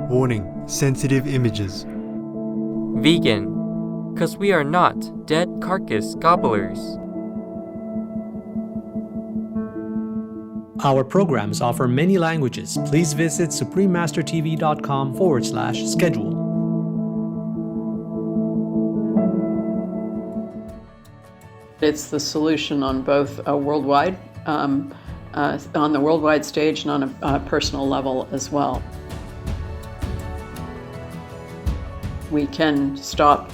Warning, sensitive images. Vegan, 'cause we are not dead carcass gobblers. Our programs offer many languages. Please visit suprememastertv.com/schedule. It's the solution on both a worldwide, on the worldwide stage and on a personal level as well. We can stop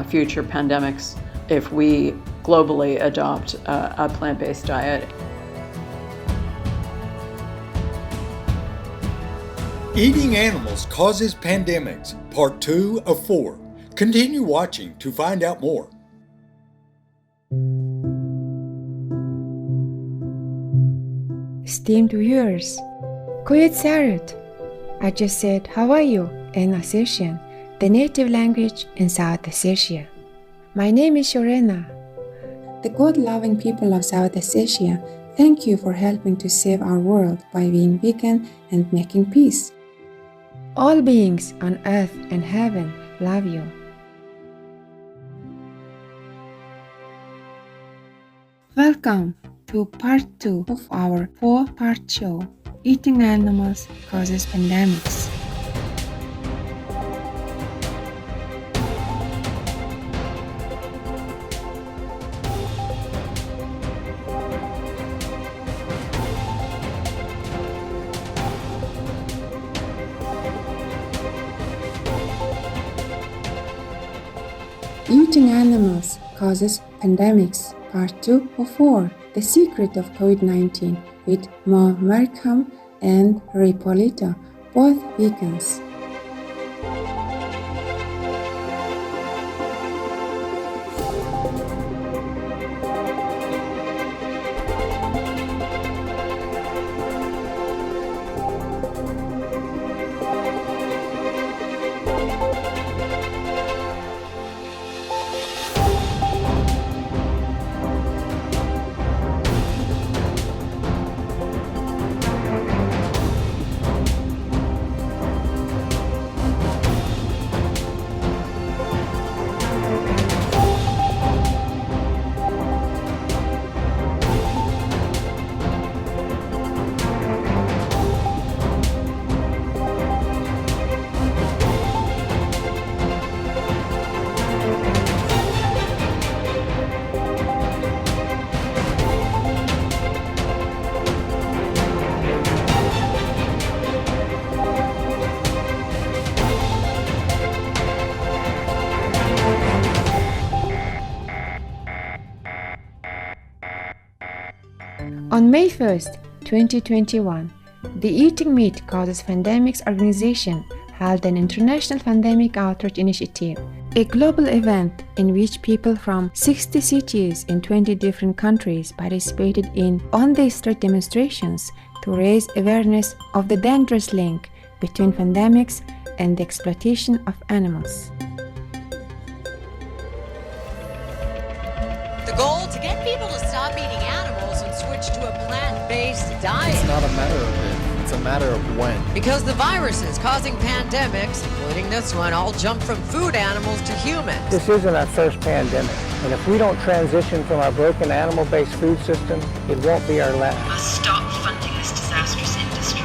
future pandemics if we globally adopt a plant-based diet. Eating Animals Causes Pandemics, Part 2 of 4. Continue watching to find out more. Esteemed viewers, Kuyet Sarut. I just said, how are you in Ossetian, the native language in South Ossetia. My name is Shorena. The God-loving people of South Ossetia, thank you for helping to save our world by being vegan and making peace. All beings on earth and heaven love you. Welcome to part 2 of our 4-part show, Eating Animals Causes Pandemics. Eating Animals Causes Pandemics, Part 2 of 4, The Secret of COVID-19 with Mo Markham and Ray Polito, both vegans. On May 1st, 2021, the Eating Meat Causes Pandemics organization held an International Pandemic Outreach Initiative, a global event in which people from 60 cities in 20 different countries participated in on-the-street demonstrations to raise awareness of the dangerous link between pandemics and the exploitation of animals. The goal to get people to stop eating animals and switch to a plant-based diet. It's not a matter of if, it's a matter of when. Because the viruses causing pandemics, including this one, all jump from food animals to humans. This isn't our first pandemic, and if we don't transition from our broken animal-based food system, it won't be our last. We must stop funding this disastrous industry.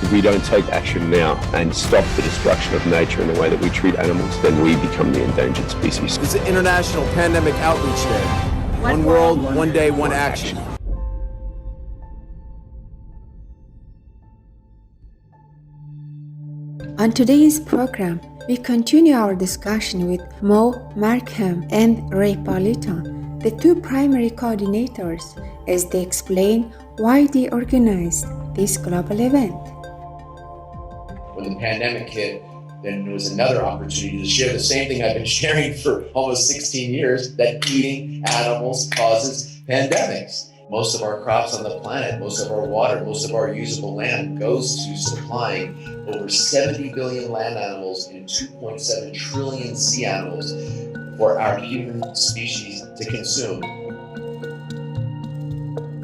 If we don't take action now and stop the destruction of nature and the way that we treat animals, then we become the endangered species. It's an International Pandemic Outreach Day. One world, one day, one action. On today's program, we continue our discussion with Mo Markham and Ray Polito, the two primary coordinators, as they explain why they organized this global event. When the pandemic hit, then there was another opportunity to share the same thing I've been sharing for almost 16 years, that eating animals causes pandemics. Most of our crops on the planet, most of our water, most of our usable land goes to supplying over 70 billion land animals and 2.7 trillion sea animals for our human species to consume.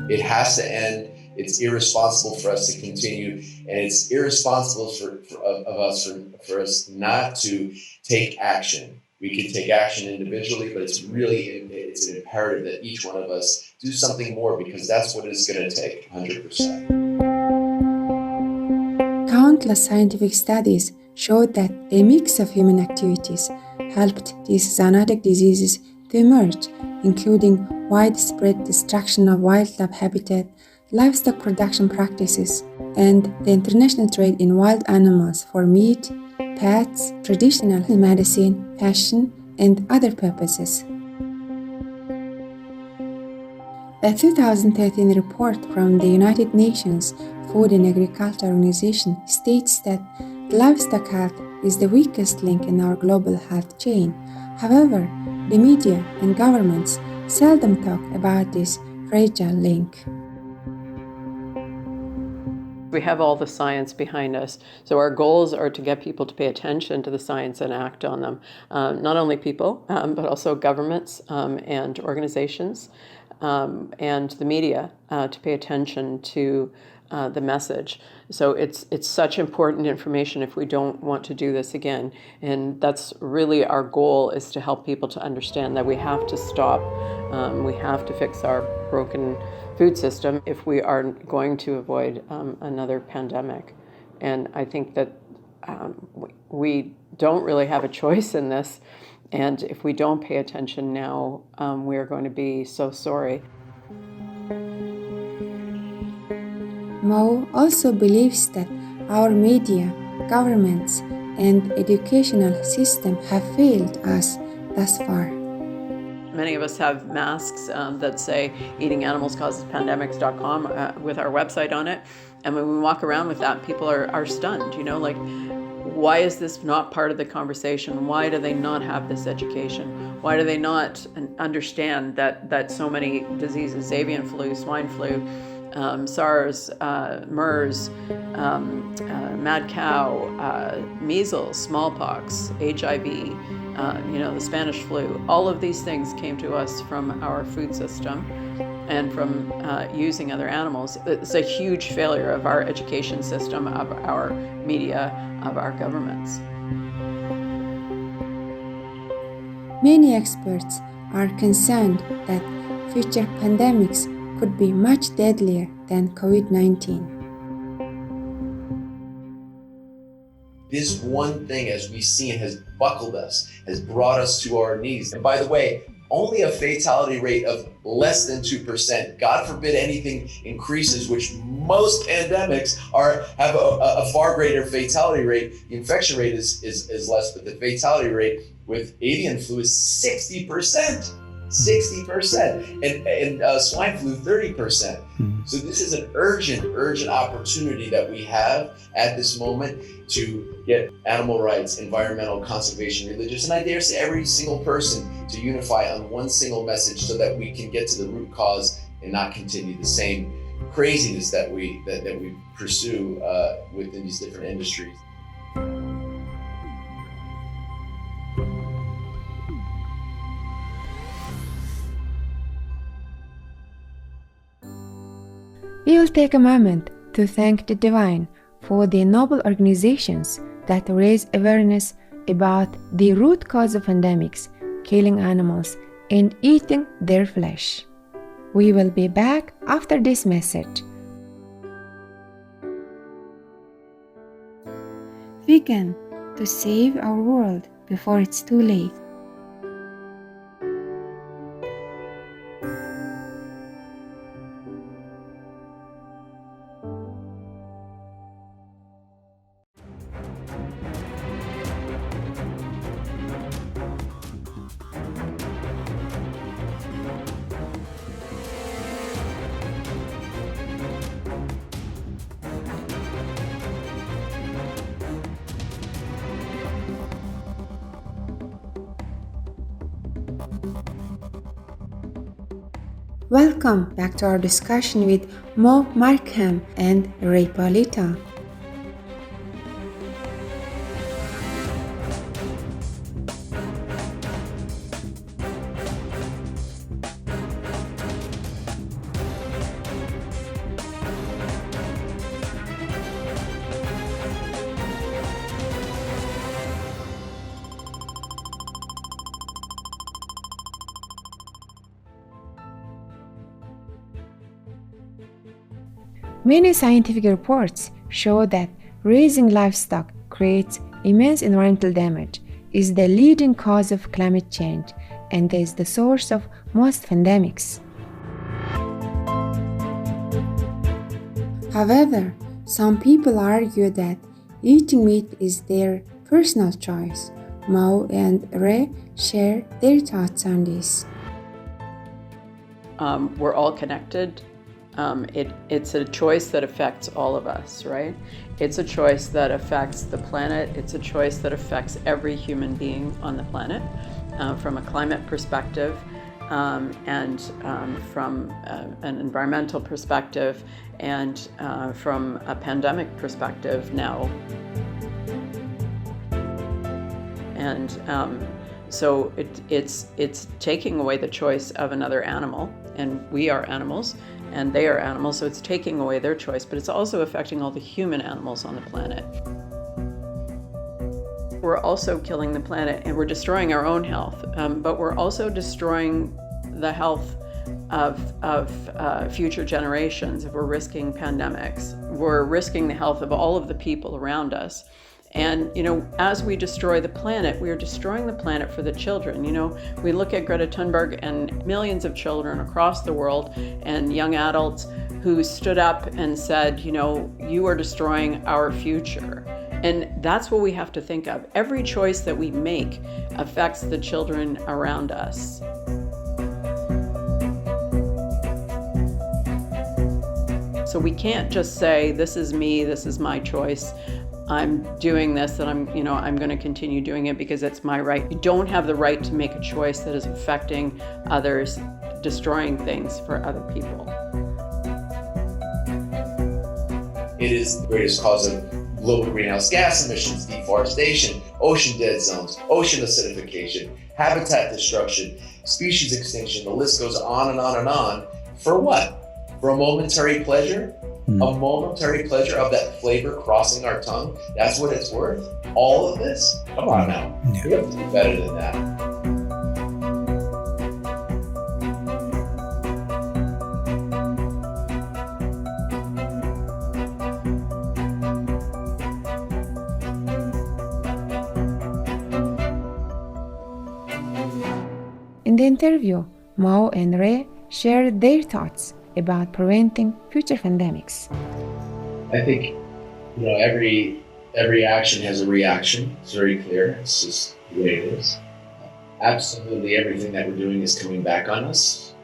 It has to end, It's irresponsible for us to continue, and it's irresponsible for us not to take action. We can take action individually, but it's an imperative that each one of us do something more, because that's what it's going to take, 100%. Countless scientific studies showed that a mix of human activities helped these zoonotic diseases to emerge, including widespread destruction of wildlife habitat, livestock production practices, and the international trade in wild animals for meat, pets, traditional medicine, fashion, and other purposes. A 2013 report from the United Nations Food and Agriculture Organization states that livestock health is the weakest link in our global health chain. However, the media and governments seldom talk about this fragile link. We have all the science behind us. So our goals are to get people to pay attention to the science and act on them. Not only people, but also governments and organizations and the media to pay attention to the message. So it's such important information if we don't want to do this again. And that's really our goal, is to help people to understand that we have to stop. We have to fix our broken food system if we are going to avoid another pandemic. And I think that we don't really have a choice in this. And if we don't pay attention now, we are going to be so sorry. Mo also believes that our media, governments, and educational system have failed us thus far. Many of us have masks that say eatinganimals.causes-pandemics.com with our website on it. And when we walk around with that, people are stunned, like, why is this not part of the conversation? Why do they not have this education? Why do they not understand that so many diseases, avian flu, swine flu, SARS, MERS, mad cow, measles, smallpox, HIV, the Spanish flu, all of these things came to us from our food system and from using other animals. It's a huge failure of our education system, of our media, of our governments. Many experts are concerned that future pandemics could be much deadlier than COVID-19. This one thing, as we've seen, has buckled us, has brought us to our knees. And by the way, only a fatality rate of less than 2%. God forbid anything increases, which most pandemics have a far greater fatality rate. The infection rate is less, but the fatality rate with avian flu is 60%. 60%, and swine flu 30%. So this is an urgent opportunity that we have at this moment to get animal rights, environmental conservation, religious, and I dare say every single person to unify on one single message so that we can get to the root cause and not continue the same craziness that we pursue within these different industries. We will take a moment to thank the Divine for the noble organizations that raise awareness about the root cause of pandemics, killing animals, and eating their flesh. We will be back after this message. Vegan, to save our world before it's too late. Welcome back to our discussion with Mo Markham and Ray Paoletta. Many scientific reports show that raising livestock creates immense environmental damage, is the leading cause of climate change, and is the source of most pandemics. However, some people argue that eating meat is their personal choice. Mao and Ray share their thoughts on this. We're all connected. It's a choice that affects all of us, right? It's a choice that affects the planet. It's a choice that affects every human being on the planet from a climate perspective and from an environmental perspective and from a pandemic perspective now. And so it's taking away the choice of another animal, and we are animals, and they are animals, so it's taking away their choice, but it's also affecting all the human animals on the planet. We're also killing the planet, and we're destroying our own health, but we're also destroying the health of future generations. If we're risking pandemics, we're risking the health of all of the people around us. And, as we destroy the planet, we are destroying the planet for the children. We look at Greta Thunberg and millions of children across the world and young adults who stood up and said, you are destroying our future. And that's what we have to think of. Every choice that we make affects the children around us. So we can't just say, this is me, this is my choice. I'm doing this, and I'm going to continue doing it because it's my right. You don't have the right to make a choice that is affecting others, destroying things for other people. It is the greatest cause of global greenhouse gas emissions, deforestation, ocean dead zones, ocean acidification, habitat destruction, species extinction. The list goes on and on and on. For what? For a momentary pleasure? A momentary pleasure of that flavor crossing our tongue? That's what it's worth? All of this? Come on now. We have to do better than that. In the interview, Mao and Ray shared their thoughts about preventing future pandemics. I think, every action has a reaction. It's very clear. It's just the way it is. Absolutely everything that we're doing is coming back on us.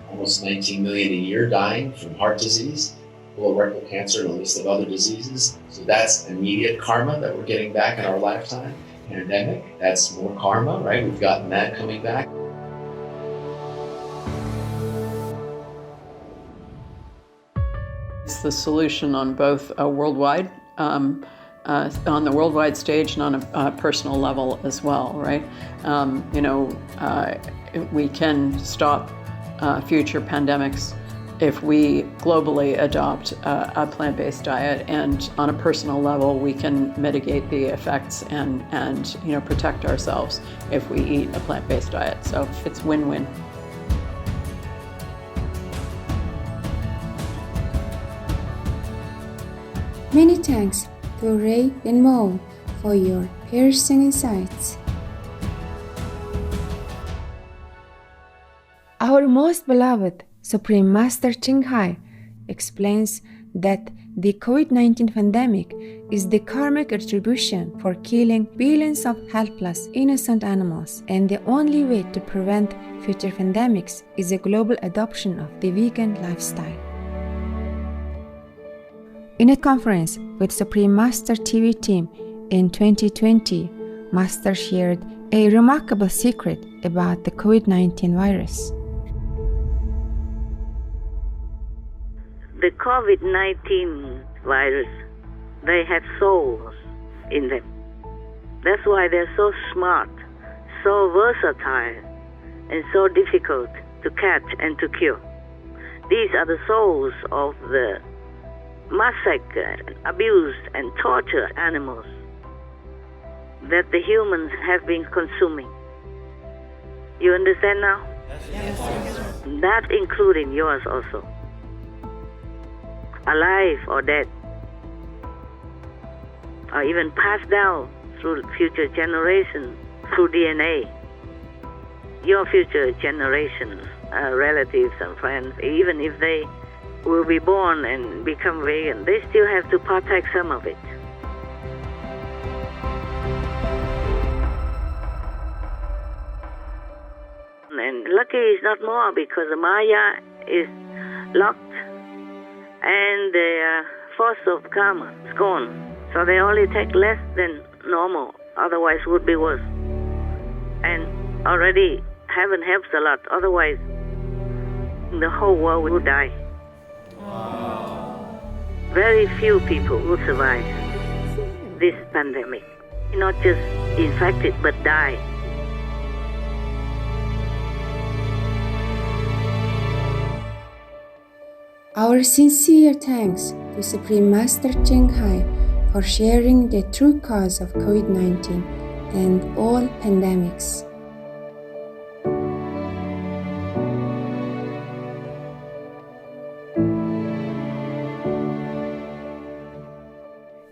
Almost 19 million a year dying from heart disease, colorectal cancer, and a list of other diseases. So that's immediate karma that we're getting back in our lifetime. Pandemic, that's more karma, right? We've gotten that coming back. It's the solution on both a worldwide, on the worldwide stage and on a personal level as well, right? We can stop future pandemics if we globally adopt a plant-based diet, and on a personal level, we can mitigate the effects and protect ourselves if we eat a plant-based diet. So it's win-win. Many thanks to Ray and Mo for your piercing insights. Our most beloved Supreme Master Ching Hai explains that the COVID-19 pandemic is the karmic retribution for killing billions of helpless, innocent animals, and the only way to prevent future pandemics is a global adoption of the vegan lifestyle. In a conference with Supreme Master TV team in 2020, Master shared a remarkable secret about the COVID-19 virus. The COVID-19 virus, they have souls in them. That's why they're so smart, so versatile, and so difficult to catch and to kill. These are the souls of the massacred, abused, and tortured animals that the humans have been consuming. You understand now? Yes. That including yours also. alive or dead, or even passed down through future generations through DNA. Your future generations, relatives and friends, even if they will be born and become vegan, they still have to partake some of it. And lucky is not more because the Maya is locked and the force of karma is gone. So they only take less than normal, otherwise would be worse. And already heaven helps a lot, otherwise the whole world will die. Very few people will survive this pandemic. Not just infected, but die. Our sincere thanks to Supreme Master Cheng Hai for sharing the true cause of COVID-19 and all pandemics.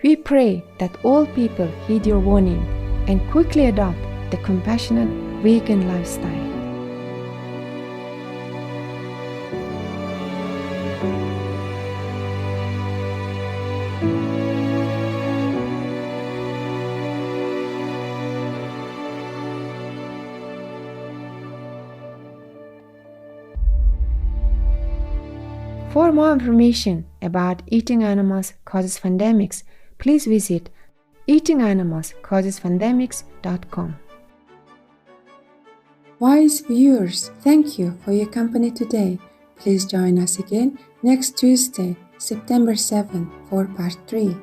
We pray that all people heed your warning and quickly adopt the compassionate vegan lifestyle. For more information about eating animals causes pandemics, please visit eatinganimalscausespandemics.com. Wise viewers, thank you for your company today. Please join us again next Tuesday, September 7 for part 3.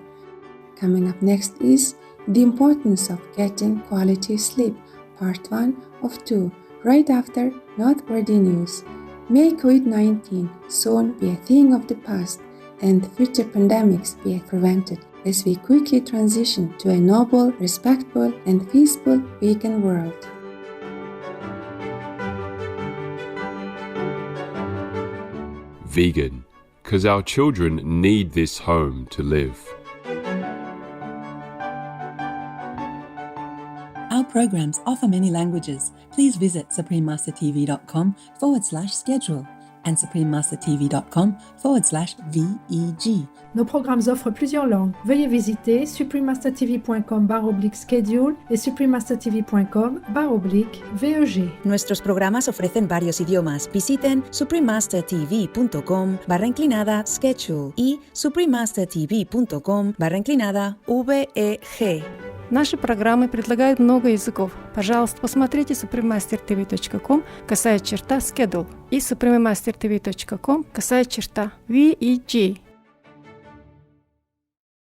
Coming up next is the importance of getting quality sleep, part 1 of 2, right after noteworthy news. May COVID-19 soon be a thing of the past and future pandemics be prevented as we quickly transition to a noble, respectful, and peaceful vegan world. Vegan, because our children need this home to live. Our programs offer many languages. Please visit suprememastertv.com/schedule and suprememastertv.com/VEG. Nos programmes offrent plusieurs langues. Veuillez visiter suprememastertv.com/schedule et suprememastertv.com/VEG. Nuestros programas ofrecen varios idiomas. Visiten suprememastertv.com/schedule y suprememastertv.com/VEG. Наши программы предлагают много языков. Пожалуйста, посмотрите suprememastertv.com /schedule и suprememastertv.com /VEG.